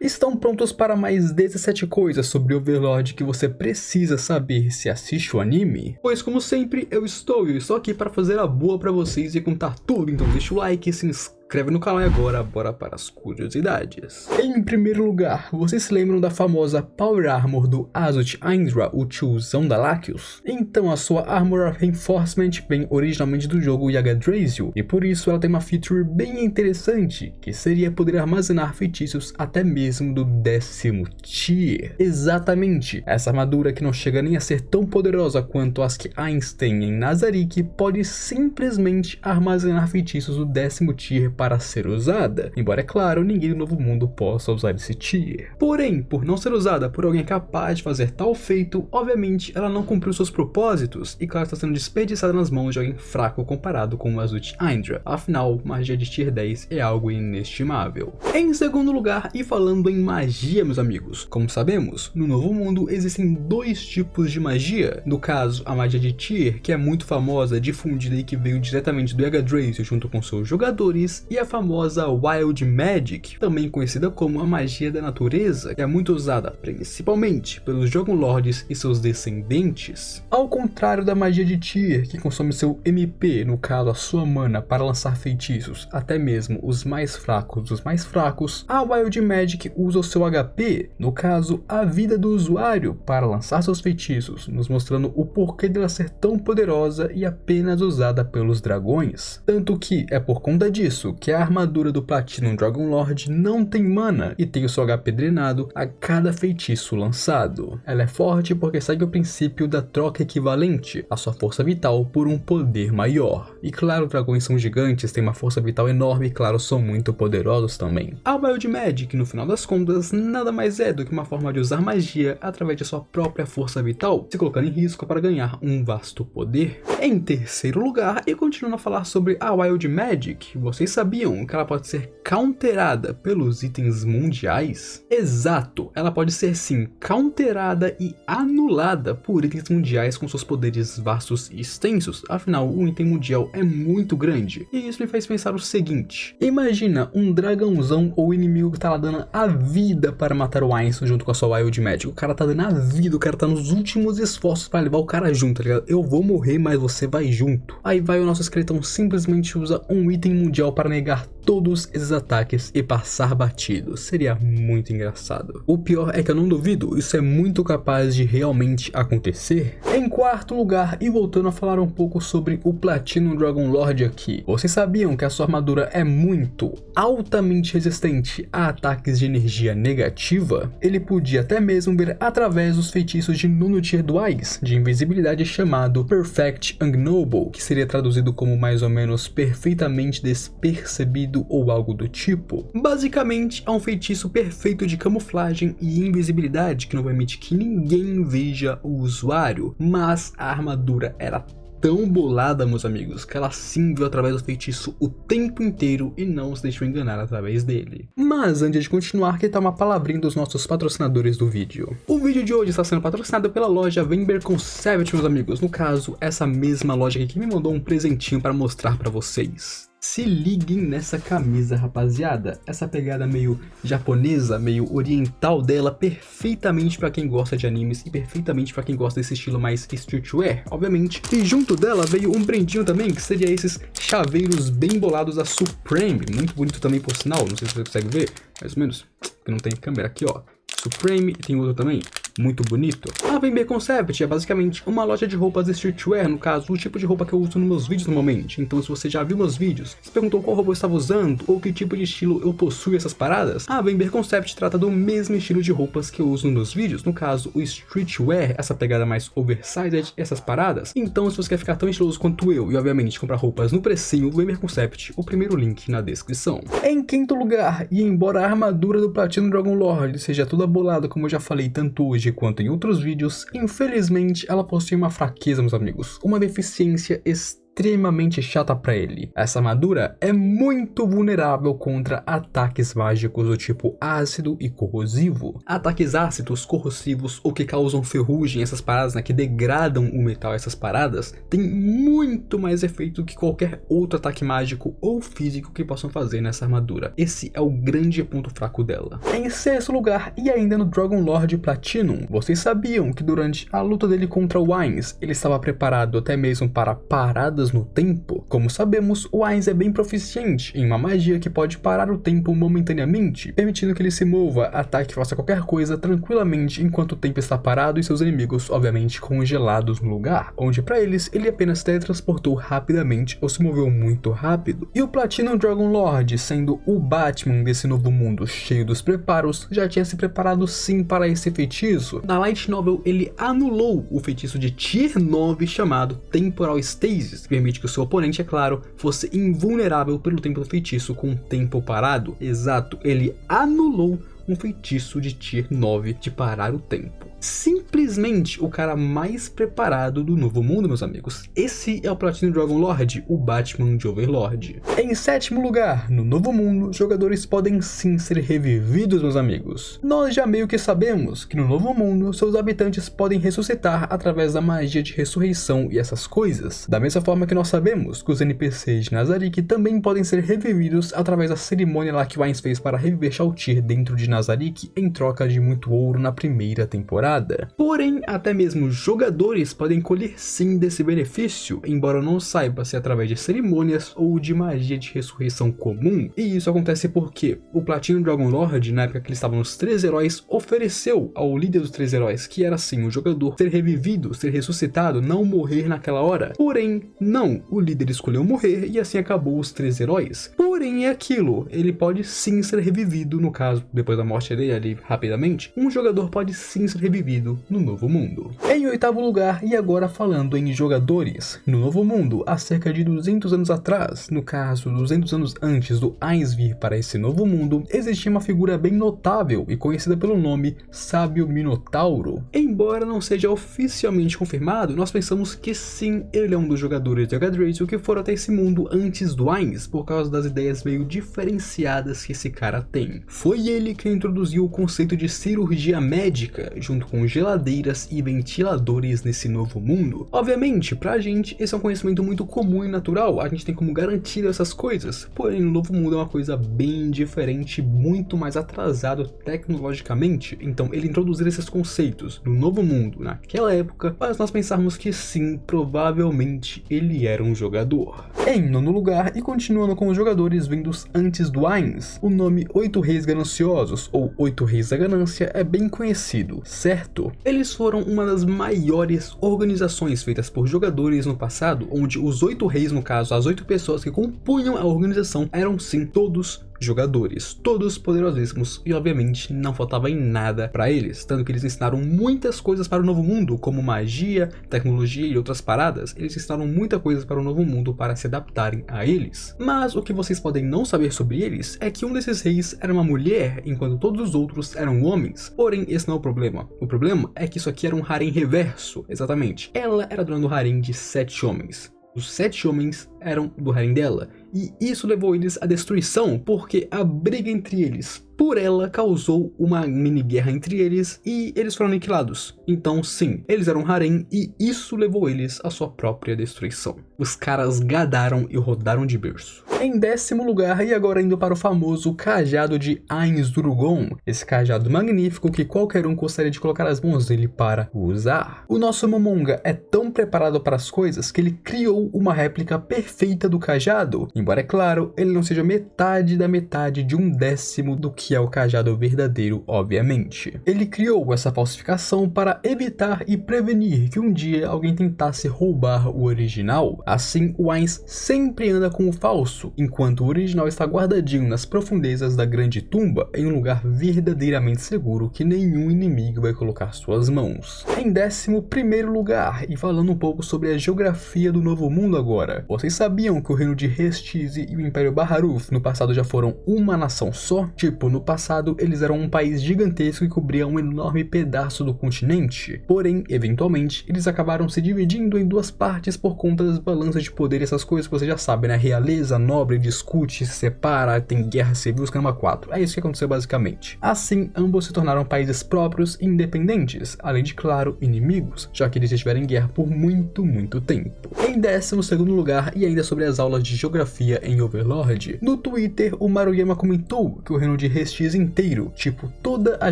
Estão prontos para mais 17 coisas sobre Overlord que você precisa saber se assiste o anime? Pois como sempre, eu estou aqui para fazer a boa para vocês e contar tudo, então deixa o like, se inscreve no canal e agora bora para as curiosidades. Em primeiro lugar, vocês se lembram da famosa Power Armor do Azut Indra, o tiozão da Latios? Então a sua Armor of Reinforcement vem originalmente do jogo Yggdrasil, e por isso ela tem uma feature bem interessante, que seria poder armazenar feitiços até mesmo do 10º tier. Exatamente, essa armadura que não chega nem a ser tão poderosa quanto as que Ainz tem em Nazarick pode simplesmente armazenar feitiços do 10º tier para ser usada, embora é claro, ninguém do Novo Mundo possa usar esse tier. Porém, por não ser usada por alguém capaz de fazer tal feito, obviamente ela não cumpriu seus propósitos e claro está sendo desperdiçada nas mãos de alguém fraco comparado com o Azut Indra, afinal, magia de tier 10 é algo inestimável. Em segundo lugar, e falando em magia meus amigos, como sabemos, no Novo Mundo existem dois tipos de magia, no caso a magia de tier, que é muito famosa, difundida e que veio diretamente do Yggdrasil junto com seus jogadores, e a famosa Wild Magic, também conhecida como a magia da natureza, que é muito usada principalmente pelos Dragon Lords e seus descendentes. Ao contrário da magia de tier, que consome seu MP, no caso a sua mana, para lançar feitiços, até mesmo os mais fracos dos mais fracos, a Wild Magic usa o seu HP, no caso a vida do usuário, para lançar seus feitiços, nos mostrando o porquê dela ser tão poderosa e apenas usada pelos dragões. Tanto que é por conta disso que a armadura do Platinum Dragon Lord não tem mana e tem o seu HP drenado a cada feitiço lançado. Ela é forte porque segue o princípio da troca equivalente, a sua força vital por um poder maior. E claro, dragões são gigantes, têm uma força vital enorme e claro, são muito poderosos também. A Wild Magic, no final das contas, nada mais é do que uma forma de usar magia através de sua própria força vital, se colocando em risco para ganhar um vasto poder. Em terceiro lugar, e continuando a falar sobre a Wild Magic, vocês sabiam que ela pode ser counterada pelos itens mundiais? Exato, ela pode ser sim counterada e anulada por itens mundiais com seus poderes vastos e extensos, afinal o item mundial é muito grande. E isso me faz pensar o seguinte, imagina um dragãozão ou inimigo que tá lá dando a vida para matar o Ainz junto com a sua Wild Magic, o cara tá dando a vida, o cara tá nos últimos esforços para levar o cara junto, tá ligado? Eu vou morrer, mas você vai junto. Aí vai o nosso esqueletão simplesmente usa um item mundial para negar todos esses ataques e passar batido. Seria muito engraçado. O pior é que eu não duvido, isso é muito capaz de realmente acontecer. Em quarto lugar, e voltando a falar um pouco sobre o Platinum Dragon Lord aqui, vocês sabiam que a sua armadura é muito altamente resistente a ataques de energia negativa? Ele podia até mesmo ver através dos feitiços de nono tier do Ainz, de invisibilidade chamado Perfect Unknowable, que seria traduzido como mais ou menos perfeitamente despercebido ou algo do tipo. Basicamente, é um feitiço perfeito de camuflagem e invisibilidade que não permite que ninguém veja o usuário, mas a armadura era tão bolada, meus amigos, que ela sim viu através do feitiço o tempo inteiro e não se deixou enganar através dele. Mas antes de continuar, que tá uma palavrinha dos nossos patrocinadores do vídeo. O vídeo de hoje está sendo patrocinado pela loja Vember Concept, meus amigos. No caso, essa mesma loja aqui que me mandou um presentinho para mostrar para vocês. Se liguem nessa camisa, rapaziada. Essa pegada meio japonesa, meio oriental dela, perfeitamente para quem gosta de animes e perfeitamente para quem gosta desse estilo mais streetwear, obviamente. E junto dela veio um brandinho também, que seria esses chaveiros bem bolados da Supreme. Muito bonito também, por sinal. Não sei se você consegue ver, mais ou menos, porque não tem câmera aqui, ó. Supreme, e tem outro também, muito bonito. A Vember Concept é basicamente uma loja de roupas streetwear, no caso, o tipo de roupa que eu uso nos meus vídeos normalmente. Então se você já viu meus vídeos, se perguntou qual roupa eu estava usando, ou que tipo de estilo eu possuo essas paradas, a Vember Concept trata do mesmo estilo de roupas que eu uso nos meus vídeos, no caso, o streetwear, essa pegada mais oversized, essas paradas. Então se você quer ficar tão estiloso quanto eu, e obviamente comprar roupas no precinho, Vember Concept, o primeiro link na descrição. Em quinto lugar, e embora a armadura do Platinum Dragon Lord seja toda bolada, como eu já falei tanto hoje quanto em outros vídeos, infelizmente ela possui uma fraqueza, meus amigos, uma deficiência extrema extremamente chata para ele. Essa armadura é muito vulnerável contra ataques mágicos do tipo ácido e corrosivo. Ataques ácidos, corrosivos ou que causam ferrugem, essas paradas, né, que degradam o metal, essas paradas, tem muito mais efeito que qualquer outro ataque mágico ou físico que possam fazer nessa armadura. Esse é o grande ponto fraco dela. Em sexto lugar, e ainda no Dragon Lord Platinum, vocês sabiam que durante a luta dele contra o Ainz, ele estava preparado até mesmo para paradas no tempo? Como sabemos, o Ainz é bem proficiente em uma magia que pode parar o tempo momentaneamente, permitindo que ele se mova, ataque e faça qualquer coisa tranquilamente enquanto o tempo está parado e seus inimigos, obviamente, congelados no lugar, onde para eles ele apenas teletransportou rapidamente ou se moveu muito rápido. E o Platinum Dragon Lord, sendo o Batman desse novo mundo cheio dos preparos, já tinha se preparado sim para esse feitiço. Na Light Novel ele anulou o feitiço de Tier 9 chamado Temporal Stasis, que permite que o seu oponente, é claro, fosse invulnerável pelo tempo do feitiço com o tempo parado. Exato, ele anulou um feitiço de Tier 9 de parar o tempo. Simplesmente o cara mais preparado do novo mundo, meus amigos. Esse é o Platinum Dragon Lord, o Batman de Overlord. Em sétimo lugar, no novo mundo, jogadores podem sim ser revividos, meus amigos. Nós já meio que sabemos que no novo mundo, seus habitantes podem ressuscitar através da magia de ressurreição e essas coisas. Da mesma forma que nós sabemos que os NPCs de Nazarick também podem ser revividos através da cerimônia lá que o Ainz fez para reviver Shao Tyr dentro de Nazarick em troca de muito ouro na primeira temporada. Porém, até mesmo jogadores podem colher sim desse benefício, embora não saiba se é através de cerimônias ou de magia de ressurreição comum. E isso acontece porque o Platinum Dragon Lord, na época que eles estavam nos 3 heróis, ofereceu ao líder dos 3 heróis, que era sim o jogador, ser revivido, ser ressuscitado, não morrer naquela hora. Porém, não, o líder escolheu morrer e assim acabou os 3 heróis. Porém, é aquilo, ele pode sim ser revivido, no caso, depois da morte dele ali rapidamente, um jogador pode sim ser revivido no novo mundo. Em oitavo lugar, e agora falando em jogadores, no novo mundo, há cerca de 200 anos atrás, no caso 200 anos antes do Ainz vir para esse novo mundo, existia uma figura bem notável e conhecida pelo nome Sábio Minotauro. Embora não seja oficialmente confirmado, nós pensamos que sim, ele é um dos jogadores de Yggdrasil que foram até esse mundo antes do Ainz, por causa das ideias meio diferenciadas que esse cara tem. Foi ele que introduziu o conceito de cirurgia médica, junto com geladeiras e ventiladores nesse novo mundo. Obviamente, pra gente, esse é um conhecimento muito comum e natural, a gente tem como garantir essas coisas, porém no novo mundo é uma coisa bem diferente, muito mais atrasado tecnologicamente, então ele introduzir esses conceitos no novo mundo naquela época, faz nós pensarmos que sim, provavelmente ele era um jogador. Em nono lugar, e continuando com os jogadores vindos antes do Ainz, o nome 8 Reis Gananciosos, ou 8 Reis da Ganância, é bem conhecido, certo? Eles foram uma das maiores organizações feitas por jogadores no passado, onde os 8 reis, no caso, as 8 pessoas que compunham a organização, eram sim todos jogadores, todos poderosíssimos, e obviamente não faltava em nada para eles, tanto que eles ensinaram muitas coisas para o novo mundo, como magia, tecnologia e outras paradas. Eles ensinaram muita coisa para o novo mundo para se adaptarem a eles. Mas o que vocês podem não saber sobre eles é que um desses reis era uma mulher, enquanto todos os outros eram homens. Porém, esse não é o problema. O problema é que isso aqui era um harém reverso, exatamente. Ela era dona do harém de 7 homens. Os 7 homens eram do harém dela, e isso levou eles à destruição, porque a briga entre eles por ela causou uma mini guerra entre eles e eles foram aniquilados. Então sim, eles eram harém e isso levou eles à sua própria destruição. Os caras gadaram e rodaram de berço. Em décimo lugar, e agora indo para o famoso cajado de Ainz Durugon, esse cajado magnífico que qualquer um gostaria de colocar as mãos dele para usar. O nosso Momonga é tão preparado para as coisas que ele criou uma réplica perfeita do cajado, embora é claro, ele não seja metade da metade de 1/10 do que é o cajado verdadeiro, obviamente. Ele criou essa falsificação para evitar e prevenir que um dia alguém tentasse roubar o original. Assim, o Ainz sempre anda com o falso, enquanto o original está guardadinho nas profundezas da grande tumba, em um lugar verdadeiramente seguro que nenhum inimigo vai colocar suas mãos. Em 11º lugar, e falando um pouco sobre a geografia do novo mundo agora, vocês sabem sabiam que o reino de Restize e o Império Baharuf no passado já foram uma nação só? Tipo, no passado eles eram um país gigantesco que cobria um enorme pedaço do continente. Porém, eventualmente, eles acabaram se dividindo em duas partes por conta das balanças de poder e essas coisas que você já sabe, né? Realeza, nobre, discute, se separa, tem guerra civil, os caramba 4. É isso que aconteceu basicamente. Assim, ambos se tornaram países próprios e independentes, além de, claro, inimigos, já que eles estiveram em guerra por muito tempo. Em 12º lugar, e ainda sobre as aulas de geografia em Overlord, no Twitter o Maruyama comentou que o reino de Restize inteiro, tipo toda a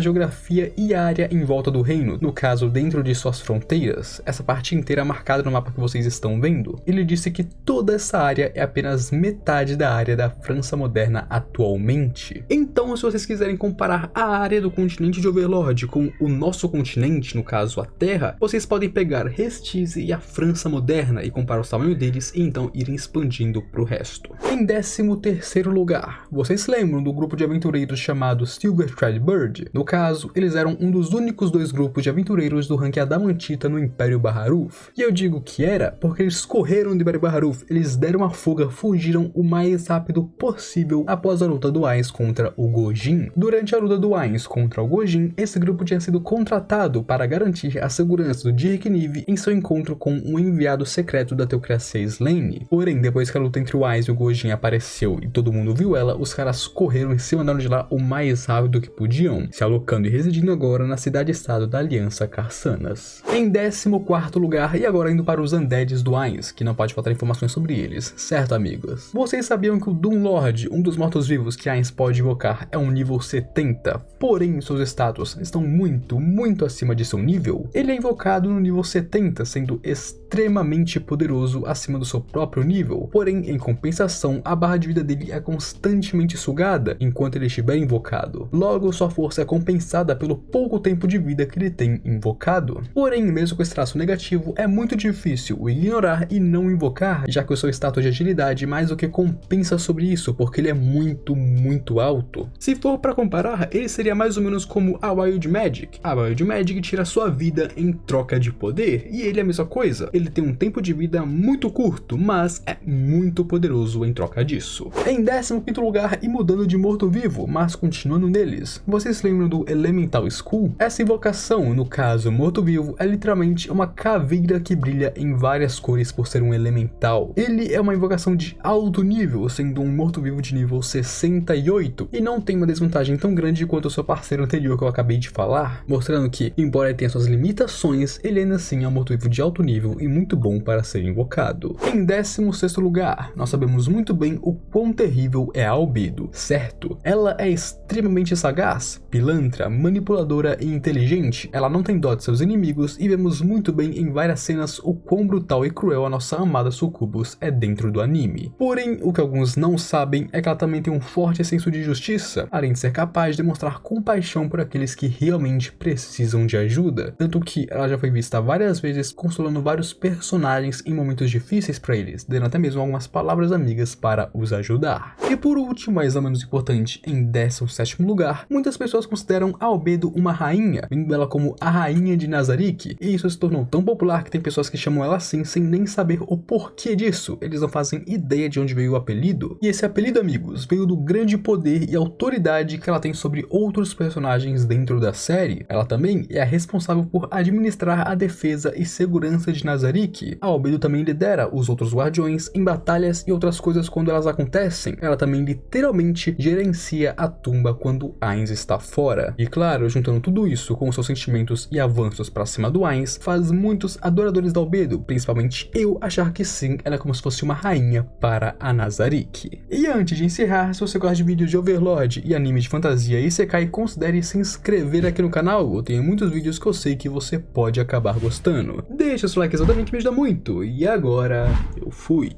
geografia e a área em volta do reino, no caso dentro de suas fronteiras, essa parte inteira marcada no mapa que vocês estão vendo, ele disse que toda essa área é apenas metade da área da França moderna atualmente. Então, se vocês quiserem comparar a área do continente de Overlord com o nosso continente, no caso a Terra, vocês podem pegar Restize e a França moderna e comparar o tamanho deles e então irem expandindo pro resto. Em 13º lugar, vocês se lembram do grupo de aventureiros chamado Silverthread Bird? No caso, eles eram um dos únicos dois grupos de aventureiros do rank Adamantita no Império Baharuf. E eu digo que era porque eles correram do Império Baharuf, eles deram uma fuga, fugiram o mais rápido possível após a luta do Ainz contra o Gojin. Durante a luta do Ainz contra o Gojin, esse grupo tinha sido contratado para garantir a segurança do Dirk Nive em seu encontro com um enviado secreto da Teocracia Slane. Porém, depois que a luta entre o Ainz e o Gojin apareceu e todo mundo viu ela, os caras correram e se mandaram de lá o mais rápido que podiam, se alocando e residindo agora na cidade-estado da Aliança Carsanas. Em 14º lugar, e agora indo para os Undeads do Ainz, que não pode faltar informações sobre eles, certo amigos? Vocês sabiam que o Doomlord, um dos mortos-vivos que Ainz pode invocar, é um nível 70, porém seus status estão muito acima de seu nível? Ele é invocado no nível 70, sendo extremamente poderoso acima do seu próprio nível, porém em compensação a barra de vida dele é constantemente sugada enquanto ele estiver invocado, logo sua força é compensada pelo pouco tempo de vida que ele tem invocado. Porém, mesmo com esse traço negativo, é muito difícil o ignorar e não invocar, já que o seu status de agilidade mais do que compensa sobre isso, porque ele é muito alto. Se for para comparar, ele seria mais ou menos como a Wild Magic. A Wild Magic tira sua vida em troca de poder, e ele é a mesma coisa. Ele tem um tempo de vida muito curto, mas é muito poderoso em troca disso. Em 15º lugar, e mudando de morto-vivo, mas continuando neles, vocês se lembram do Elemental Skull? Essa invocação, no caso morto-vivo, é literalmente uma caveira que brilha em várias cores por ser um elemental. Ele é uma invocação de alto nível, sendo um morto-vivo de nível 68, e não tem uma desvantagem tão grande quanto o seu parceiro anterior que eu acabei de falar, mostrando que, embora ele tenha suas limitações, ele ainda assim é um morto-vivo de alto nível e muito bom para ser invocado. Em 16º lugar, nós sabemos muito bem o quão terrível é a Albedo, certo? Ela é extremamente sagaz, pilantra, manipuladora e inteligente. Ela não tem dó de seus inimigos e vemos muito bem em várias cenas o quão brutal e cruel a nossa amada Sucubus é dentro do anime. Porém, o que alguns não sabem é que ela também tem um forte senso de justiça, além de ser capaz de demonstrar compaixão por aqueles que realmente precisam de ajuda, tanto que ela já foi vista várias vezes consolando vários personagens em momentos difíceis para eles, dando até mesmo algumas palavras amigas para os ajudar. E por último, mas não menos importante, em 17º lugar, muitas pessoas consideram a Albedo uma rainha, vendo ela como a rainha de Nazarick, e isso se tornou tão popular que tem pessoas que chamam ela assim sem nem saber o porquê disso. Eles não fazem ideia de onde veio o apelido. E esse apelido, amigos, veio do grande poder e autoridade que ela tem sobre outros personagens dentro da série. Ela também é a responsável por administrar a defesa e segurança de Nazarick. A Albedo também lidera os outros guardiões em batalhas e outras coisas quando elas acontecem. Ela também literalmente gerencia a tumba quando Ainz está fora. E claro, juntando tudo isso com seus sentimentos e avanços pra cima do Ainz, faz muitos adoradores da Albedo, principalmente eu, achar que sim, ela é como se fosse uma rainha para a Nazarick. E antes de encerrar, se você gosta de vídeos de Overlord e anime de fantasia e Isekai, considere se inscrever aqui no canal. Eu tenho muitos vídeos que eu sei que você pode acabar gostando. Deixa seu like exatamente que me ajuda muito. E agora, eu fui.